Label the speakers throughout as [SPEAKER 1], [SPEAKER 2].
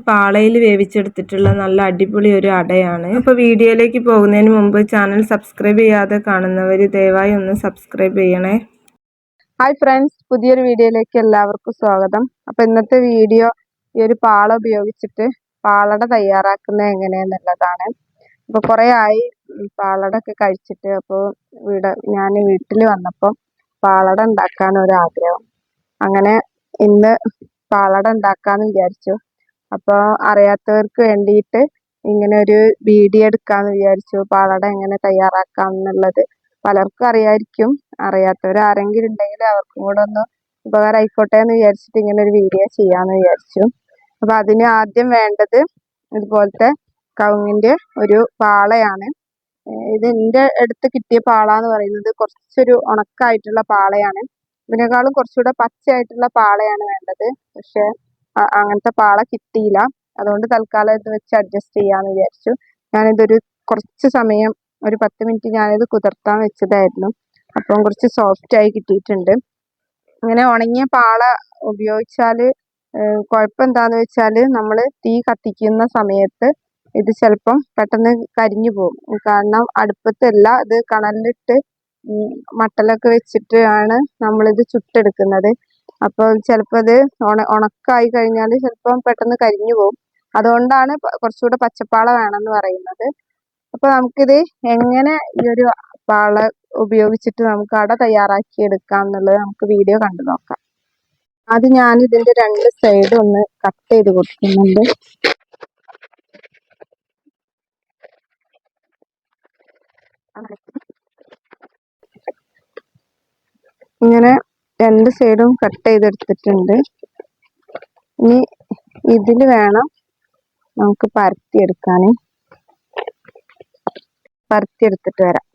[SPEAKER 1] പാളയിൽ വേവിച്ചെടുത്തിട്ടുള്ള നല്ല അടിപൊളി ഒരു അടയാണ്. അപ്പോൾ വീഡിയോയിലേക്ക് പോകുന്നതിന് മുമ്പ് ചാനൽ സബ്സ്ക്രൈബ് ചെയ്യാതെ കാണുന്നവർ ദയവായി ഒന്ന് സബ്സ്ക്രൈബ് ചെയ്യണേ.
[SPEAKER 2] ഹായ് ഫ്രണ്ട്സ്, പുതിയൊരു വീഡിയോയിലേക്ക് എല്ലാവർക്കും സ്വാഗതം. അപ്പോൾ ഇന്നത്തെ വീഡിയോ ഈ ഒരു പാള ഉപയോഗിച്ചിട്ട് പാലട തയ്യാറാക്കുന്നത് എങ്ങനെയാണെന്നുള്ളതാണ്. അപ്പോൾ കുറേ ആയി പാലട ഒക്കെ കഴിച്ചിട്ട്. അപ്പോൾ ഞാൻ വീട്ടിൽ വന്നപ്പോൾ പാലട ഉണ്ടാക്കാൻ ഒരു ആഗ്രഹം. അങ്ങനെ ഇന്ന് പാലട ഉണ്ടാക്കാന്ന് വിചാരിച്ചു. അപ്പോൾ അറിയാത്തവർക്ക് വേണ്ടിയിട്ട് ഇങ്ങനെ ഒരു വീഡിയോ എടുക്കാന്ന് വിചാരിച്ചു. പാലട എങ്ങനെ തയ്യാറാക്കാം എന്നുള്ളത് പലർക്കും അറിയായിരിക്കും. അറിയാത്തവർ ആരെങ്കിലും ഉണ്ടെങ്കിൽ അവർക്കും കൂടെ ഒന്ന് ഉപകാരമായിക്കോട്ടെ എന്ന് വിചാരിച്ചിട്ട് ഇങ്ങനെ ഒരു വീഡിയോ ചെയ്യാന്ന് വിചാരിച്ചു. അപ്പൊ അതിന് ആദ്യം വേണ്ടത് ഇതുപോലത്തെ കവുങ്ങിന്റെ ഒരു പാളയാണ്. ഇത് എൻ്റെ അടുത്ത് കിട്ടിയ പാള എന്ന് പറയുന്നത് കുറച്ചൊരു ഉണക്കായിട്ടുള്ള പാളയാണ്. ഇതിനേക്കാളും കുറച്ചുകൂടെ പച്ചയായിട്ടുള്ള പാളയാണ് വേണ്ടത്. പക്ഷെ അങ്ങനത്തെ പാള കിട്ടിയില്ല. അതുകൊണ്ട് തൽക്കാലം ഇത് വെച്ച് അഡ്ജസ്റ്റ് ചെയ്യാന്ന് വിചാരിച്ചു. ഞാനിതൊരു കുറച്ച് സമയം ഒരു 10 മിനിറ്റ് ഞാനിത് കുതിർത്താൻ വെച്ചതായിരുന്നു. അപ്പം കുറച്ച് സോഫ്റ്റ് ആയി കിട്ടിയിട്ടുണ്ട്. അങ്ങനെ ഉണങ്ങിയ പാള ഉപയോഗിച്ചാൽ കുഴപ്പം എന്താന്ന് വെച്ചാൽ നമ്മൾ തീ കത്തിക്കുന്ന സമയത്ത് ഇത് ചിലപ്പം പെട്ടെന്ന് കരിഞ്ഞു പോകും. കാരണം അടുപ്പത്തല്ല, ഇത് കണലിലിട്ട് മട്ടലൊക്കെ വെച്ചിട്ട് ആണ് നമ്മളിത് ചുട്ടെടുക്കുന്നത്. അപ്പോൾ ചിലപ്പോൾ ഇത് ഉണക്കായി കഴിഞ്ഞാൽ ചിലപ്പം പെട്ടെന്ന് കരിഞ്ഞു പോകും. അതുകൊണ്ടാണ് കുറച്ചുകൂടെ പച്ചപ്പാള വേണമെന്ന് പറയുന്നത്. അപ്പോൾ നമുക്കിത് എങ്ങനെ ഈ ഒരു പാള ഉപയോഗിച്ചിട്ട് നമുക്ക് അട തയ്യാറാക്കി എടുക്കാം എന്നുള്ളത് നമുക്ക് വീഡിയോ കണ്ടു നോക്കാം. ആദ്യം ഞാൻ ഇതിന്റെ 2 സൈഡും ഒന്ന് കട്ട് ചെയ്ത് കൊടുക്കുന്നുണ്ട്. ഇങ്ങനെ 2 സൈഡും കട്ട് ചെയ്തെടുത്തിട്ടുണ്ട്. ഇനി ഇതിൽ വേണം നമുക്ക് പരത്തിയെടുത്തിട്ട് വരാം.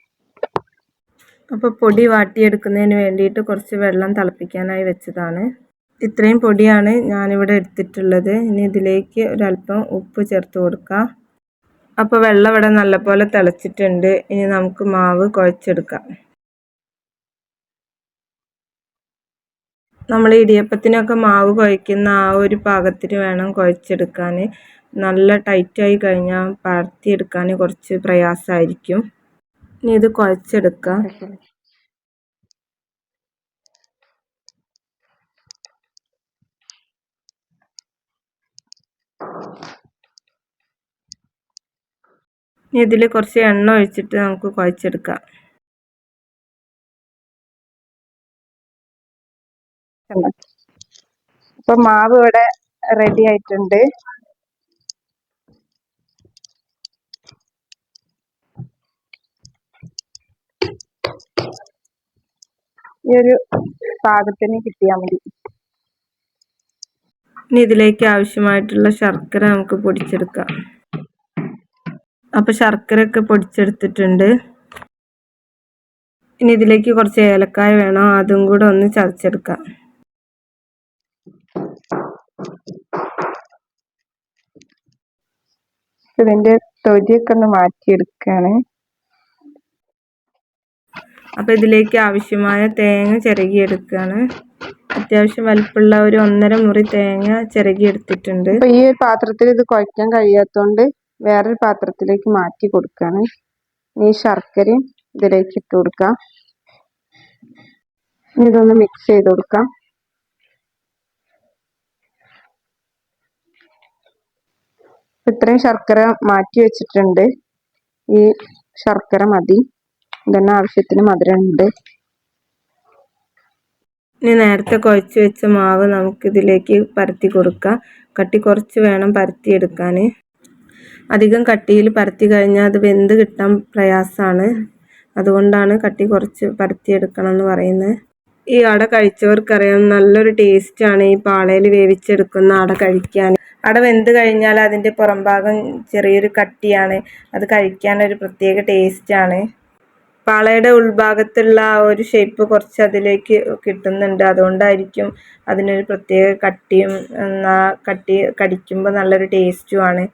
[SPEAKER 1] അപ്പോൾ പൊടി വാട്ടിയെടുക്കുന്നതിന് വേണ്ടിയിട്ട് കുറച്ച് വെള്ളം തിളപ്പിക്കാനായി വെച്ചതാണ്. ഇത്രയും പൊടിയാണ് ഞാനിവിടെ എടുത്തിട്ടുള്ളത്. ഇനി ഇതിലേക്ക് ഒരല്പം ഉപ്പ് ചേർത്ത് കൊടുക്കാം. അപ്പോൾ വെള്ളം ഇവിടെ നല്ലപോലെ തിളച്ചിട്ടുണ്ട്. ഇനി നമുക്ക് മാവ് കുഴച്ചെടുക്കാം. നമ്മൾ ഇടിയപ്പത്തിനൊക്കെ മാവ് കുഴക്കുന്ന ആ ഒരു പാകത്തിന് വേണം കുഴച്ചെടുക്കാൻ. നല്ല ടൈറ്റായി കഴിഞ്ഞാൽ പരത്തിയെടുക്കാൻ കുറച്ച് പ്രയാസമായിരിക്കും. ഇനി ഇത് കുഴച്ചെടുക്കാം. ഇനി ഇതിൽ കുറച്ച് എണ്ണ ഒഴിച്ചിട്ട് നമുക്ക് കുഴച്ചെടുക്കാം.
[SPEAKER 2] അപ്പൊ മാവ് ഇവിടെ റെഡി ആയിട്ടുണ്ട്. ഈ ഒരു പാകത്തിന് കിട്ടിയാൽ മതി.
[SPEAKER 1] ഇനി ഇതിലേക്ക് ആവശ്യമായിട്ടുള്ള ശർക്കര നമുക്ക് പൊടിച്ചെടുക്കാം. അപ്പോൾ ശർക്കരയൊക്കെ പൊടിച്ചെടുത്തിട്ടുണ്ട്. ഇനി ഇതിലേക്ക് കുറച്ച് ഏലക്കായ വേണം, അതും കൂടെ ഒന്ന് ചതച്ചെടുക്കാം.
[SPEAKER 2] ഇതിന്റെ തൊലിയൊക്കെ ഒന്ന് മാറ്റിയെടുക്കുകയാണ്.
[SPEAKER 1] അപ്പോൾ ഇതിലേക്ക് ആവശ്യമായ തേങ്ങ ചിരകിയെടുക്കുകയാണ്. അത്യാവശ്യം വലിപ്പമുള്ള ഒരു 1.5 മുറി തേങ്ങ ചിരകിയെടുത്തിട്ടുണ്ട്.
[SPEAKER 2] അപ്പോൾ ഈ ഒരു പാത്രത്തിൽ ഇത് കുഴക്കാൻ കഴിയാത്തതുകൊണ്ട് വേറൊരു പാത്രത്തിലേക്ക് മാറ്റി കൊടുക്കുകയാണ്. ഈ ശർക്കരയും ഇതിലേക്ക് ഇട്ട് കൊടുക്കാം. ഇതൊന്ന് മിക്സ് ചെയ്ത് കൊടുക്കാം. ഇത്രയും ശർക്കര മാറ്റി വെച്ചിട്ടുണ്ട്. ഈ ശർക്കര മതി. ഇതന്നെ ആവശ്യത്തിന് മധുരമുണ്ട്.
[SPEAKER 1] ഇനി നേരത്തെ കുഴച്ച് വെച്ച മാവ് നമുക്ക് ഇതിലേക്ക് പരത്തി കൊടുക്കാം. കട്ടി കുറച്ച് വേണം പരത്തിയെടുക്കാൻ. അധികം കട്ടിയിൽ പരത്തി കഴിഞ്ഞാൽ അത് വെന്ത് കിട്ടാൻ പ്രയാസമാണ്. അതുകൊണ്ടാണ് കട്ടി കുറച്ച് പരത്തിയെടുക്കണം എന്ന് പറയുന്നത്. ഈ അട കഴിച്ചവർക്കറിയാം, നല്ലൊരു ടേസ്റ്റാണ് ഈ പാളയിൽ വേവിച്ചെടുക്കുന്ന അട കഴിക്കാൻ. അട വെന്ത് കഴിഞ്ഞാൽ അതിൻ്റെ പുറംഭാഗം ചെറിയൊരു കട്ടിയാണ്. അത് കഴിക്കാൻ ഒരു പ്രത്യേക ടേസ്റ്റാണ്. പാളയുടെ ഉൾഭാഗത്തുള്ള ആ ഒരു ഷേപ്പ് കുറച്ച് അതിലേക്ക് കിട്ടുന്നുണ്ട്. അതുകൊണ്ടായിരിക്കും അതിനൊരു പ്രത്യേക കട്ടിയും കടിക്കുമ്പോൾ നല്ലൊരു ടേസ്റ്റുമാണ്.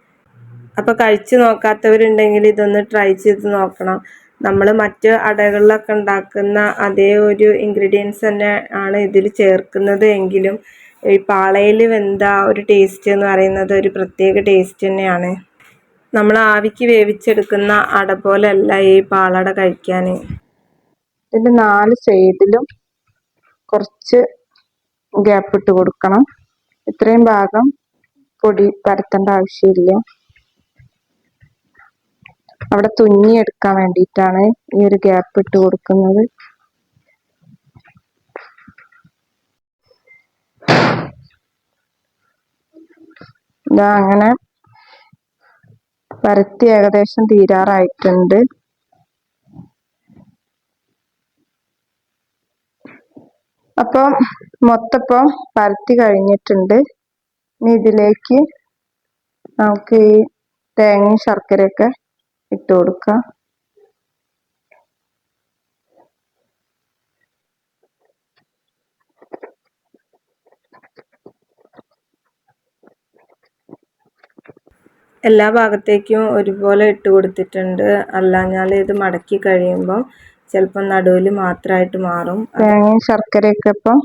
[SPEAKER 1] അപ്പോൾ കഴിച്ച് നോക്കാത്തവരുണ്ടെങ്കിൽ ഇതൊന്ന് ട്രൈ ചെയ്ത് നോക്കണം. നമ്മൾ മറ്റ് അടകളിലൊക്കെ ഉണ്ടാക്കുന്ന അതേ ഒരു ഇൻഗ്രീഡിയൻസ് തന്നെ ആണ് ഇതിൽ ചേർക്കുന്നത് എങ്കിലും ഈ പാളയിൽ വെന്ത ഒരു ടേസ്റ്റ് എന്ന് പറയുന്നത് ഒരു പ്രത്യേക ടേസ്റ്റ് തന്നെയാണ്. നമ്മൾ ആവിക്ക് വേവിച്ചെടുക്കുന്ന അട പോലെയല്ല ഈ പാലട കഴിക്കാൻ.
[SPEAKER 2] ഇതിൻ്റെ 4 സൈഡിലും കുറച്ച് ഗ്യാപ്പ് ഇട്ട് കൊടുക്കണം. ഇത്രയും ഭാഗം പൊടി പരത്തേണ്ട ആവശ്യമില്ല. അവിടെ തുന്നിയെടുക്കാൻ വേണ്ടിയിട്ടാണ് ഈ ഒരു ഗ്യാപ്പ് ഇട്ട് കൊടുക്കുന്നത്. ഇതാ അങ്ങനെ പരത്തി ഏകദേശം തീരാറായിട്ടുണ്ട്. അപ്പം മൊത്തപ്പം പരത്തി കഴിഞ്ഞിട്ടുണ്ട്. ഇനി ഇതിലേക്ക് നമുക്ക് ഈ തേങ്ങയും ശർക്കരയൊക്കെ ഇട്ട് കൊടുക്കാം.
[SPEAKER 1] എല്ലാ ഭാഗത്തേക്കും ഒരുപോലെ ഇട്ട് കൊടുത്തിട്ടുണ്ട്. അല്ലാഞ്ഞാൽ ഇത് മടക്കി കഴിയുമ്പോൾ ചിലപ്പോൾ നടുവിൽ മാത്രമായിട്ട് മാറും.
[SPEAKER 2] തേങ്ങയും ശർക്കരയൊക്കെ ഇപ്പം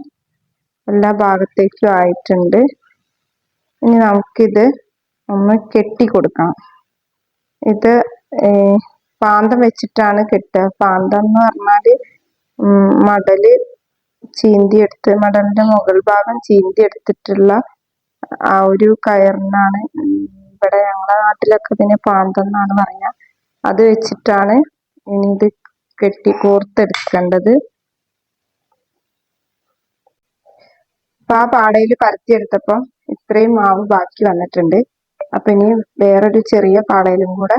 [SPEAKER 2] എല്ലാ ഭാഗത്തേക്കും ആയിട്ടുണ്ട്. ഇനി നമുക്കിത് ഒന്ന് കെട്ടി കൊടുക്കണം. ഇത് പാന്തം വെച്ചിട്ടാണ് കെട്ടുക. പാന്തം എന്ന് പറഞ്ഞാൽ മടല് ചീന്തിയെടുത്ത് മടലിൻ്റെ മുകൾ ഭാഗം ചീന്തിയെടുത്തിട്ടുള്ള ആ ഒരു കയറിനാണ് ഇവിടെ ഞങ്ങളുടെ നാട്ടിലൊക്കെ ഇതിന് പാന്തം എന്നാണ് പറയുക. അത് വെച്ചിട്ടാണ് ഇനി ഇത് കെട്ടി കോർത്തെടുക്കേണ്ടത്. അപ്പം ആ പാടയിൽ പരത്തിയെടുത്തപ്പോൾ ഇത്രയും മാവ് ബാക്കി വന്നിട്ടുണ്ട്. അപ്പം ഇനി വേറൊരു ചെറിയ പാടയിലും കൂടെ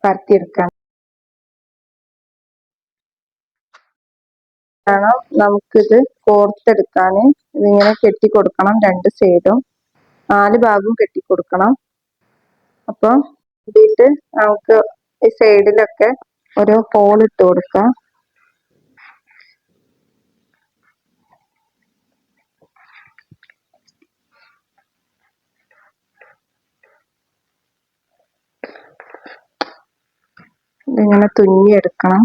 [SPEAKER 2] പരത്തിയെടുക്കണം. നമുക്കിത് കോർത്തെടുക്കാൻ ഇതിങ്ങനെ കെട്ടിക്കൊടുക്കണം. 2 സൈഡും 4 ഭാഗവും കെട്ടിക്കൊടുക്കണം. അപ്പോൾ ഇതിട്ട് നമുക്ക് ഈ സൈഡിലൊക്കെ ഒരു ഹോൾ ഇട്ട് കൊടുക്കാം. ഇതിങ്ങനെ തുന്നിയെടുക്കണം.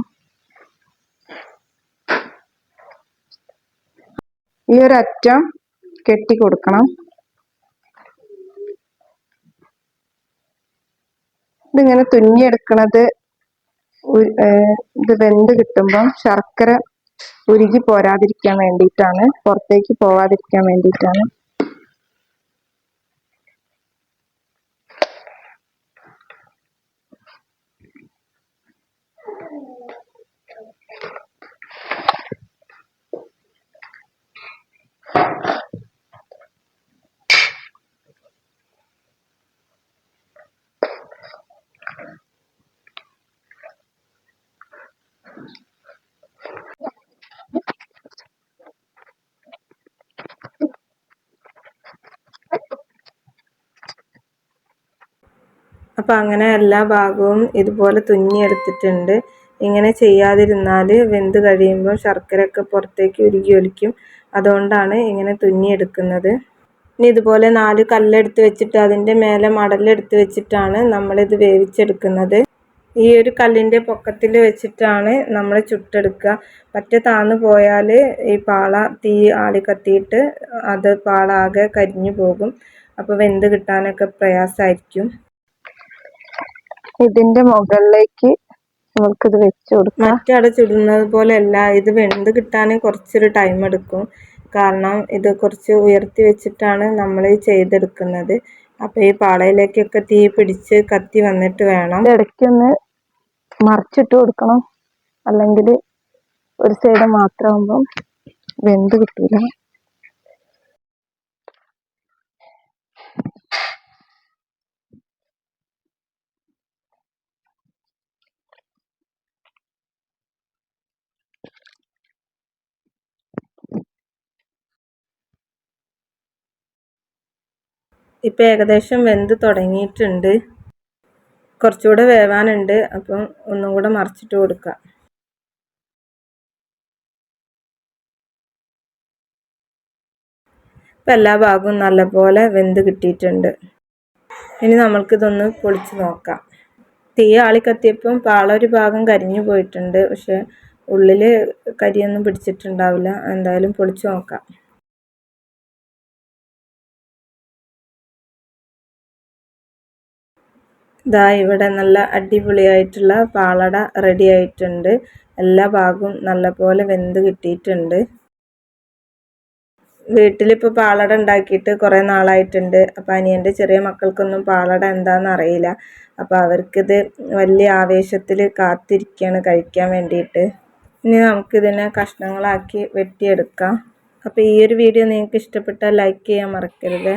[SPEAKER 2] ഈ ഒരു അറ്റം കെട്ടി കൊടുക്കണം. ഇതിങ്ങനെ തുന്നിയെടുക്കണത് ഇത് വെന്ത് കിട്ടുമ്പം ശർക്കര ഉരുകി പോരാതിരിക്കാൻ വേണ്ടിയിട്ടാണ്, പുറത്തേക്ക് പോവാതിരിക്കാൻ വേണ്ടിയിട്ടാണ്.
[SPEAKER 1] അപ്പോൾ അങ്ങനെ എല്ലാ ഭാഗവും ഇതുപോലെ തുന്നിയെടുത്തിട്ടുണ്ട്. ഇങ്ങനെ ചെയ്യാതിരുന്നാൽ വെന്ത് കഴിയുമ്പോൾ ശർക്കരയൊക്കെ പുറത്തേക്ക് ഉരുകി ഒലിക്കും. അതുകൊണ്ടാണ് ഇങ്ങനെ തുന്നിയെടുക്കുന്നത്. ഇനി ഇതുപോലെ 4 കല്ലെടുത്ത് വെച്ചിട്ട് അതിൻ്റെ മേലെ മടലെടുത്ത് വെച്ചിട്ടാണ് നമ്മളിത് വേവിച്ചെടുക്കുന്നത്. ഈ ഒരു കല്ലിൻ്റെ പൊക്കത്തിൽ വെച്ചിട്ടാണ് നമ്മൾ ചുട്ടെടുക്കുക. പറ്റ താന്നു പോയാൽ ഈ പാള തീ ആളി കത്തിയിട്ട് അത് പാള ആകെ കരിഞ്ഞു പോകും. അപ്പോൾ വെന്ത് കിട്ടാനൊക്കെ പ്രയാസമായിരിക്കും.
[SPEAKER 2] ഇതിൻ്റെ മുകളിലേക്ക് നമുക്കിത് വെച്ച് കൊടുക്കാം.
[SPEAKER 1] മറ്റട ചുടുന്നത് പോലെയല്ല, ഇത് വെന്ത് കിട്ടാൻ കുറച്ചൊരു ടൈം എടുക്കും. കാരണം ഇത് കുറച്ച് ഉയർത്തി വെച്ചിട്ടാണ് നമ്മൾ ചെയ്തെടുക്കുന്നത്. അപ്പോൾ ഈ പാളയിലേക്കൊക്കെ തീ പിടിച്ച് കത്തി വന്നിട്ട് വേണം.
[SPEAKER 2] ഇടയ്ക്കൊന്ന് മറിച്ചിട്ട് കൊടുക്കണം, അല്ലെങ്കിൽ ഒരു സൈഡ് മാത്രമാകുമ്പം വെന്ത് കിട്ടില്ല.
[SPEAKER 1] ഇപ്പം ഏകദേശം വെന്ത് തുടങ്ങിയിട്ടുണ്ട്. കുറച്ചുകൂടെ വേവാനുണ്ട്. അപ്പം ഒന്നും കൂടെ മറിച്ചിട്ട് കൊടുക്കാം. ഇപ്പം എല്ലാ ഭാഗവും നല്ലപോലെ വെന്ത് കിട്ടിയിട്ടുണ്ട്. ഇനി നമ്മൾക്കിതൊന്ന് പൊളിച്ച് നോക്കാം. തീ ആളി കത്തിയപ്പം പാള ഒരു ഭാഗം കരിഞ്ഞു പോയിട്ടുണ്ട്. പക്ഷെ ഉള്ളിൽ കരിയൊന്നും പിടിച്ചിട്ടുണ്ടാവില്ല. എന്തായാലും പൊളിച്ച് നോക്കാം. ഇതാ ഇവിടെ നല്ല അടിപൊളിയായിട്ടുള്ള പാളട റെഡി ആയിട്ടുണ്ട്. എല്ലാ ഭാഗവും നല്ലപോലെ വെന്ത് കിട്ടിയിട്ടുണ്ട്. വീട്ടിലിപ്പോൾ പാളട ഉണ്ടാക്കിയിട്ട് കുറേ നാളായിട്ടുണ്ട്. അപ്പോൾ അനിയൻ്റെ ചെറിയ മക്കൾക്കൊന്നും പാളട എന്താണെന്ന് അറിയില്ല. അപ്പോൾ അവർക്കിത് വലിയ ആവേശത്തിൽ കാത്തിരിക്കുകയാണ് കഴിക്കാൻ വേണ്ടിയിട്ട്. ഇനി നമുക്കിതിനെ കഷ്ണങ്ങളാക്കി വെട്ടിയെടുക്കാം. അപ്പോൾ ഈ ഒരു വീഡിയോ നിങ്ങൾക്ക് ഇഷ്ടപ്പെട്ടാൽ ലൈക്ക് ചെയ്യാൻ മറക്കരുത്.